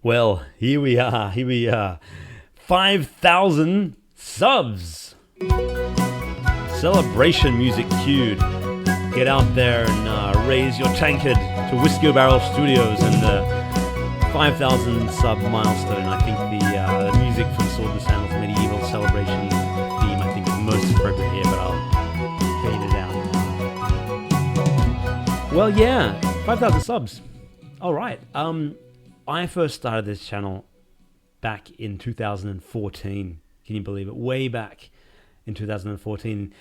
Well, here we are. 5,000 subs. Celebration music cued. Get out there and raise your tankard to Whiskeybarrel Studios and the 5,000 sub milestone. I think the music from Sword and Sandals Medieval Celebration theme, I think, is most appropriate here, but I'll fade it out. Well, yeah, 5,000 subs. All right. I first started this channel back in 2014. Can you believe it? Way back in 2014.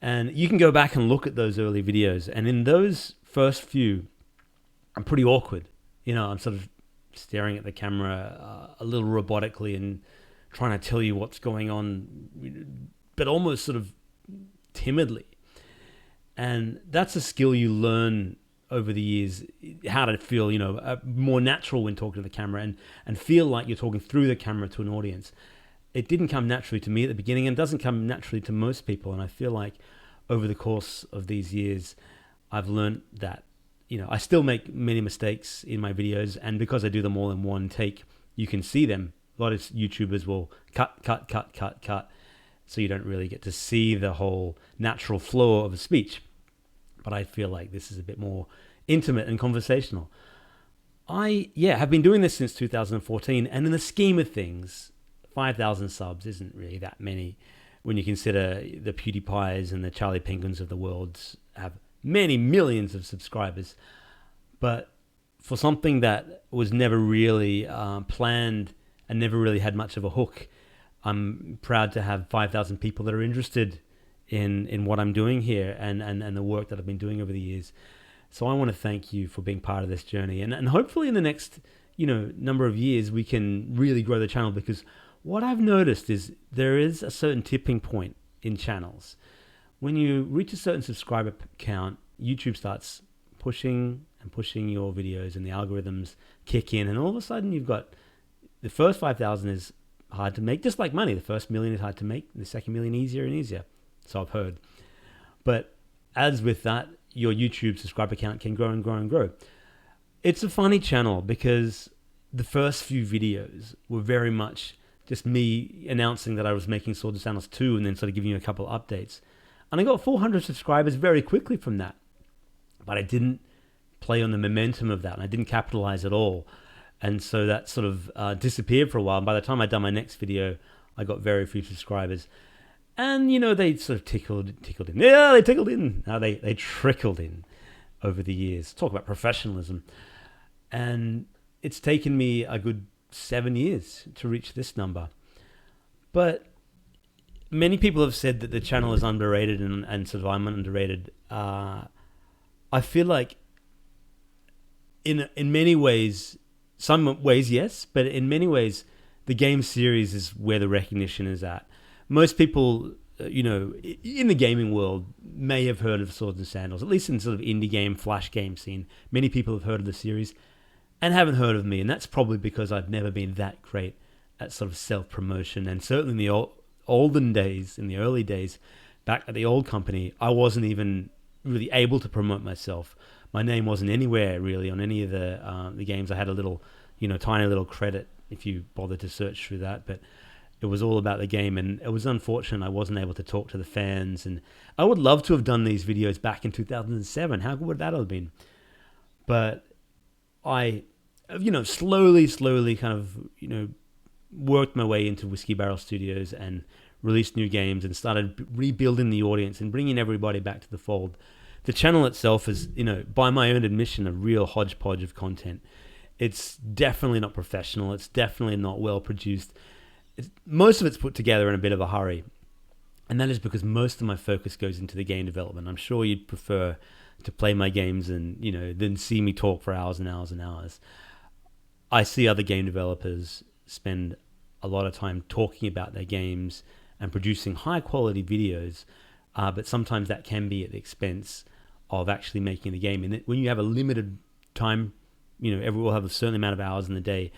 And you can go back and look at those early videos. And in those first few, I'm pretty awkward. You know, I'm sort of staring at the camera a little robotically and trying to tell you what's going on, but almost sort of timidly. And that's a skill you learn over the years, how to feel, more natural when talking to the camera and feel like you're talking through the camera to an audience. It didn't come naturally to me at the beginning and doesn't come naturally to most people. And I feel like over the course of these years, I've learned that, I still make many mistakes in my videos. And because I do them all in one take, you can see them. A lot of YouTubers will cut. So you don't really get to see the whole natural flow of a speech. But I feel like this is a bit more intimate and conversational. I have been doing this since 2014, and in the scheme of things, 5,000 subs isn't really that many when you consider the PewDiePies and the Charlie Penguins of the world have many millions of subscribers. But for something that was never really planned and never really had much of a hook, I'm proud to have 5,000 people that are interested in what I'm doing here and the work that I've been doing over the years. So I want to thank you for being part of this journey. And hopefully in the next, number of years, we can really grow the channel, because what I've noticed is there is a certain tipping point in channels. When you reach a certain subscriber count, YouTube starts pushing your videos and the algorithms kick in. And all of a sudden you've got the first 5,000 is hard to make, just like money. The first million is hard to make. The second million easier and easier. So I've heard. But as with that, your YouTube subscriber count can grow and grow and grow. It's a funny channel because the first few videos were very much just me announcing that I was making Sword and Sandals 2 and then sort of giving you a couple of updates. And I got 400 subscribers very quickly from that. But I didn't play on the momentum of that, and I didn't capitalize at all. And so that sort of disappeared for a while. And by the time I'd done my next video, I got very few subscribers. And, they sort of tickled in. Yeah, they tickled in. No, they trickled in over the years. Talk about professionalism. And it's taken me a good 7 years to reach this number. But many people have said that the channel is underrated and sort of I'm underrated. I feel like in many ways, some ways, yes, but in many ways, the game series is where the recognition is at. Most people, in the gaming world may have heard of Swords and Sandals, at least in sort of indie game, flash game scene. Many people have heard of the series and haven't heard of me. And that's probably because I've never been that great at sort of self-promotion. And certainly in the olden days, in the early days, back at the old company, I wasn't even really able to promote myself. My name wasn't anywhere really on any of the games. I had a little, tiny little credit if you bothered to search through that. But it was all about the game, and it was unfortunate I wasn't able to talk to the fans. And I would love to have done these videos back in 2007. How good would that have been? But I, slowly kind of, worked my way into Whiskeybarrel Studios and released new games and started rebuilding the audience and bringing everybody back to the fold. The channel itself is, by my own admission, a real hodgepodge of content. It's definitely not professional. It's definitely not well produced. Most of it's put together in a bit of a hurry. And that is because most of my focus goes into the game development. I'm sure you'd prefer to play my games and, then see me talk for hours and hours and hours. I see other game developers spend a lot of time talking about their games and producing high quality videos. But sometimes that can be at the expense of actually making the game. And when you have a limited time, everyone will have a certain amount of hours in the day.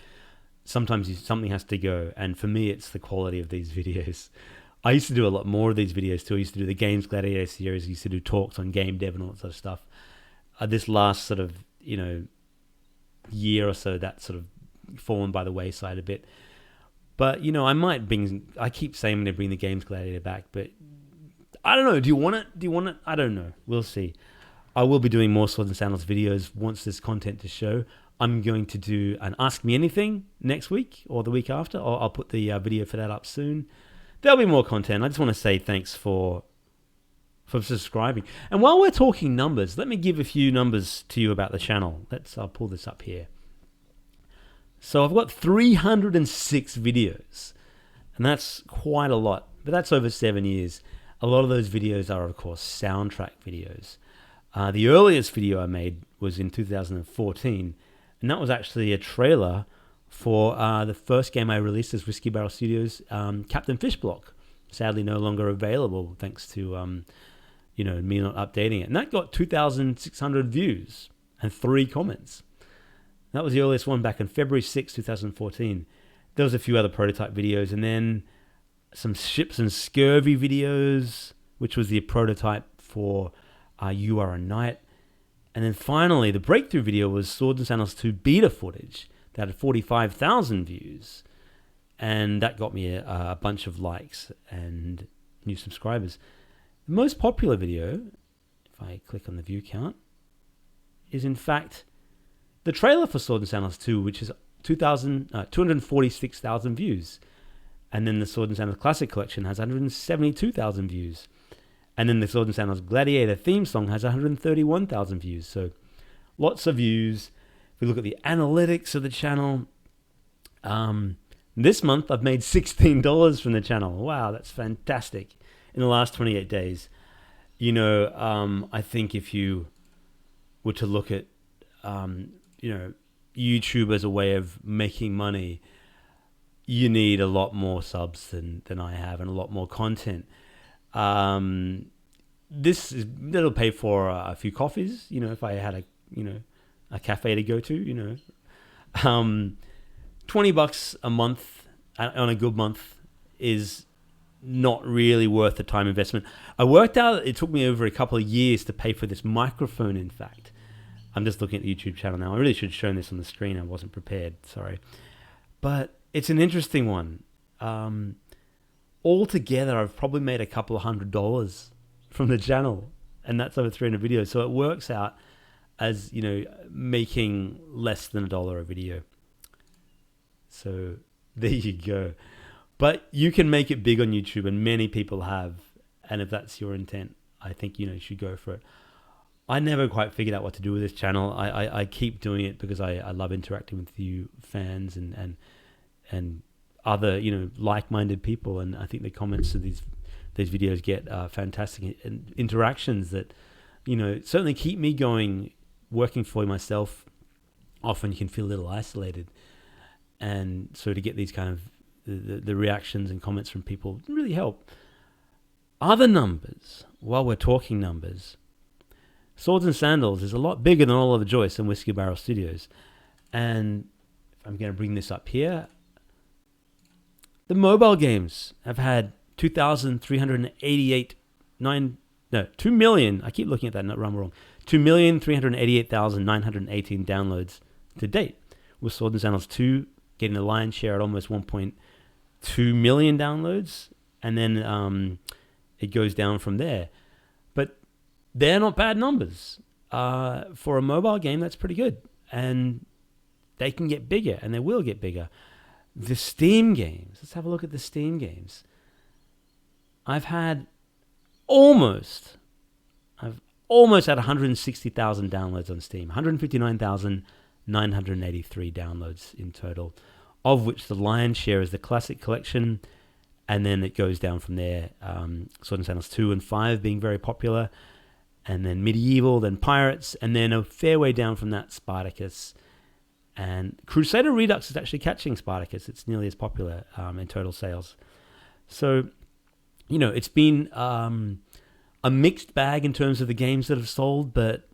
Sometimes something has to go. And for me, it's the quality of these videos. I used to do a lot more of these videos too. I used to do the Games Gladiator series. I used to do talks on game dev and all that sort of stuff. This last sort of, year or so, that sort of fallen by the wayside a bit. But, I keep saying I'm going to bring the Games Gladiator back, but I don't know. Do you want it? I don't know. We'll see. I will be doing more Swords and Sandals videos once there's content to show. I'm going to do an Ask Me Anything next week or the week after. I'll put the video for that up soon. There'll be more content. I just want to say thanks for subscribing. And while we're talking numbers, let me give a few numbers to you about the channel. I'll pull this up here. So I've got 306 videos, and that's quite a lot, but that's over 7 years. A lot of those videos are, of course, soundtrack videos. The earliest video I made was in 2014, and that was actually a trailer for the first game I released as Whiskeybarrel Studios, Captain Fishblock. Sadly, no longer available thanks to me not updating it. And that got 2,600 views and 3 comments. That was the earliest one back in February 6, 2014. There was a few other prototype videos, and then some Ships and Scurvy videos, which was the prototype for You Are a Knight. And then finally, the breakthrough video was Swords and Sandals 2 beta footage that had 45,000 views. And that got me a bunch of likes and new subscribers. The most popular video, if I click on the view count, is in fact the trailer for Swords and Sandals 2, which is 246,000 views. And then the Swords and Sandals Classic Collection has 172,000 views. And then the Swords and Sandals Gladiator theme song has 131,000 views. So lots of views. If we look at the analytics of the channel, this month I've made $16 from the channel. Wow, that's fantastic. In the last 28 days. I think if you were to look at, YouTube as a way of making money, you need a lot more subs than I have and a lot more content. That'll pay for a few coffees, if I had a cafe to go to, $20 a month on a good month is not really worth the time investment. I worked out it took me over a couple of years to pay for this microphone, in fact. I'm just looking at the YouTube channel now. I really should have shown this on the screen. I wasn't prepared, sorry. But it's an interesting one. Altogether, I've probably made a couple of $100 from the channel, and that's over 300 videos. So it works out as, making less than $1 a video. So there you go. But you can make it big on YouTube, and many people have. And if that's your intent, I think, you should go for it. I never quite figured out what to do with this channel. I keep doing it because I love interacting with you fans and other, like-minded people. And I think the comments to these videos get fantastic interactions that, certainly keep me going, working for myself. Often you can feel a little isolated. And so to get these kind of the reactions and comments from people really help. Other numbers, while we're talking numbers, Swords and Sandals is a lot bigger than Oliver Joyce and Whiskeybarrel Studios. And if I'm going to bring this up here, the mobile games have had 2,388, 2 million, I keep looking at that, not wrong, 2,388,918 downloads to date, with Swords and Sandals 2 getting the lion's share at almost 1.2 million downloads, and then it goes down from there. But they're not bad numbers. For a mobile game, that's pretty good. And they can get bigger, and they will get bigger. The Steam games. Let's have a look at the Steam games. I've almost had 160,000 downloads on Steam. 159,983 downloads in total, of which the lion's share is the Classic Collection, and then it goes down from there. Sword and Sandals 2 and 5 being very popular, and then Medieval, then Pirates, and then a fair way down from that, Spartacus. And Crusader Redux is actually catching Spartacus. It's nearly as popular in total sales. So, it's been a mixed bag in terms of the games that have sold, but,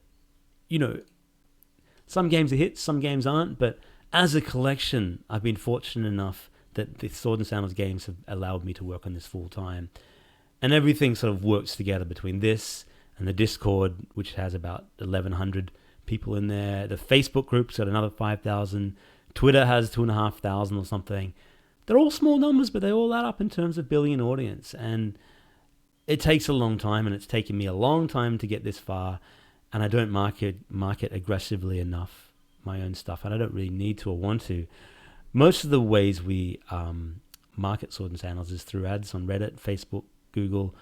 some games are hits, some games aren't. But as a collection, I've been fortunate enough that the Sword and Sandals games have allowed me to work on this full time. And everything sort of works together between this and the Discord, which has about 1,100 people in there. The Facebook group's got another 5,000. Twitter has 2,500 or something. They're all small numbers, but they all add up in terms of billion audience. And it takes a long time, and it's taken me a long time to get this far. And I don't market aggressively enough, my own stuff. And I don't really need to or want to. Most of the ways we market Sword and Sandals is through ads on Reddit, Facebook, Google.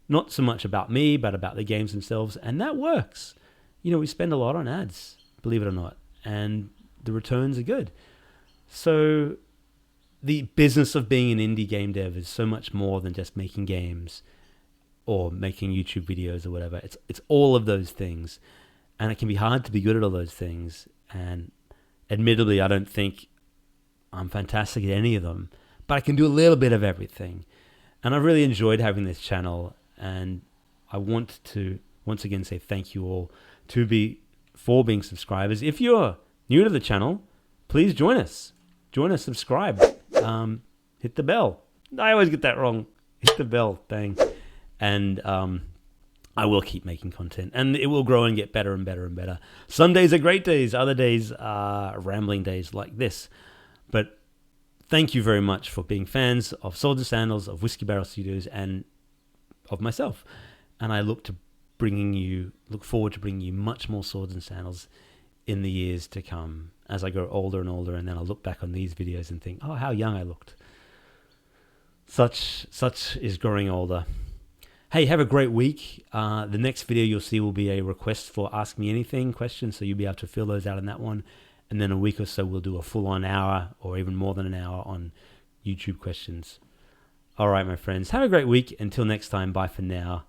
Not so much about me, but about the games themselves. And that works. You know, we spend a lot on ads, believe it or not. And the returns are good. So the business of being an indie game dev is so much more than just making games or making YouTube videos or whatever. It's all of those things. And it can be hard to be good at all those things. And admittedly, I don't think I'm fantastic at any of them, but I can do a little bit of everything. And I've really enjoyed having this channel. And I want to once again say thank you all for being subscribers. If you're new to the channel, please join us. Subscribe. Hit the bell. I always get that wrong. Hit the bell thing. And I will keep making content. And it will grow and get better and better and better. Some days are great days. Other days are rambling days like this. But thank you very much for being fans of Swords and Sandals, of Whiskeybarrel Studios, and of myself. And I look forward to bringing you much more Swords and Sandals in the years to come as I grow older and older, and then I'll look back on these videos and think, oh, how young I looked. Such is growing older. Hey, have a great week. The next video you'll see will be a request for Ask Me Anything questions, so you'll be able to fill those out in that one. And then a week or so we'll do a full-on hour or even more than an hour on YouTube questions. All right, my friends, have a great week. Until next time, bye for now.